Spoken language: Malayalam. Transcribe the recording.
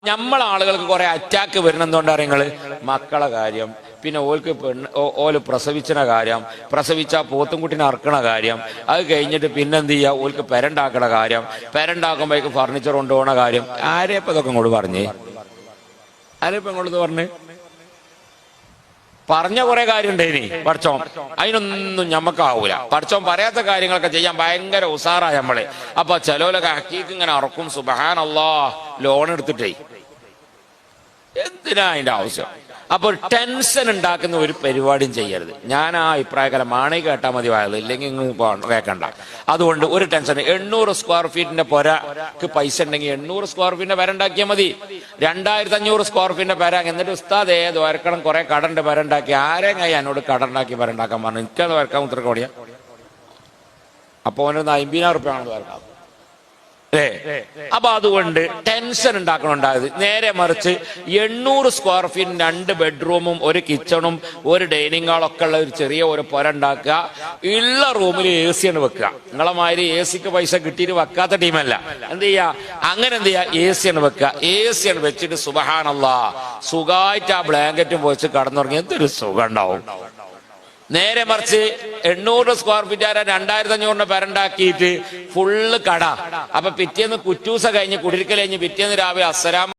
നമ്മളെ ആളുകൾക്ക് കുറെ അറ്റാക്ക് വരുന്നെന്തുകൊണ്ടാണ് നിങ്ങള് മക്കളെ കാര്യം, പിന്നെ ഓൾക്ക് ഓല് പ്രസവിച്ച കാര്യം, പ്രസവിച്ച പോത്തുംകുട്ടിനെ അറക്കണ കാര്യം, അത് കഴിഞ്ഞിട്ട് പിന്നെന്ത് ചെയ്യുക, ഓൾക്ക് പെരണ്ടാക്കണ കാര്യം, പെരണ്ടാക്കുമ്പോഴേക്ക് ഫർണിച്ചർ കൊണ്ടുപോകണ കാര്യം. ആരെയപ്പം ഇതൊക്കെ ഇങ്ങോട്ട് പറഞ്ഞേ? ആരെയപ്പം ഇങ്ങോട്ട് പറഞ്ഞ് പറഞ്ഞ കുറെ കാര്യം ഉണ്ടേനി പഠിച്ചോൻ, അതിനൊന്നും ഞമ്മക്കാവൂല. പഠിച്ചോൻ പറയാത്ത കാര്യങ്ങളൊക്കെ ചെയ്യാൻ ഭയങ്കര ഉസാറാ നമ്മള്. അപ്പൊ ചിലവരൊക്കെ ഹക്കീക്ക് ഇങ്ങനെ അറക്കും, സുബ്ഹാനല്ലാഹ്, ലോൺ എടുത്തിട്ടേ. എന്തിനാ അതിന്റെ ആവശ്യം? അപ്പോൾ ടെൻഷൻ ഉണ്ടാക്കുന്ന ഒരു പരിപാടിയും ചെയ്യരുത്. ഞാൻ ആ അഭിപ്രായക്കാലം മാണി കേട്ടാൽ മതി, വയത് ഇല്ലെങ്കിൽ കേൾക്കണ്ട. അതുകൊണ്ട് ഒരു ടെൻഷൻ. 800 സ്ക്വയർ ഫീറ്റിന്റെ പുരക്ക് പൈസ ഉണ്ടെങ്കിൽ 800 സ്ക്വയർ ഫീറ്റിന്റെ പെര ഉണ്ടാക്കിയാൽ മതി. 2500 സ്ക്വയർ ഫീറ്റിന്റെ പെര. എന്നിട്ട് ഉസ്താദ് ഏത് വരക്കണം, കുറെ കടണ്ട് പെര ഉണ്ടാക്കി. ആരെങ്കിലും എന്നോട് കട ഉണ്ടാക്കി പെര ഉണ്ടാക്കാൻ പറഞ്ഞു. എനിക്കത് വരക്കാൻ ഉത്തരക്കോടിയാ. അപ്പൊ അവനൊന്ന് 50,000 റുപ്യ ആണെന്ന് വരക്കാം. അപ്പൊ അതുകൊണ്ട് ടെൻഷൻ ഉണ്ടാക്കണുണ്ടായത്. നേരെ മറിച്ച് 800 സ്ക്വയർ ഫീറ്റ് 2 ബെഡ്റൂമും 1 കിച്ചണും 1 ഡൈനിങ് ഹാളൊക്കെ ഉള്ള ഒരു ചെറിയ ഒരു പുര ഉണ്ടാക്കുക. ഉള്ള റൂമിൽ AC ആണ് വെക്കുക. നിങ്ങളെ മാതിരി AC പൈസ കിട്ടിയിട്ട് വെക്കാത്ത ടീമല്ല. എന്ത് ചെയ്യാ, അങ്ങനെ എന്ത് ചെയ്യാ, AC ആണ് വെക്കുക. AC ആണ് വെച്ചിട്ട് സുബ്ഹാനല്ലാഹ് സുഖമായിട്ട് ആ ബ്ലാങ്കറ്റും പോയിച്ച് കടന്നുറങ്ങി എന്തൊരു സുഖം ഉണ്ടാവും. നേരെ മറിച്ച് 800 സ്ക്വയർ ഫീറ്റ് 2500 പെരണ്ടാക്കിയിട്ട് ഫുള്ള് കട. അപ്പൊ പിറ്റേന്ന് കുറ്റൂസ കഴിഞ്ഞ് കുടിരിക്കൽ കഴിഞ്ഞ് പിറ്റേന്ന് രാവിലെ അസ്സലാം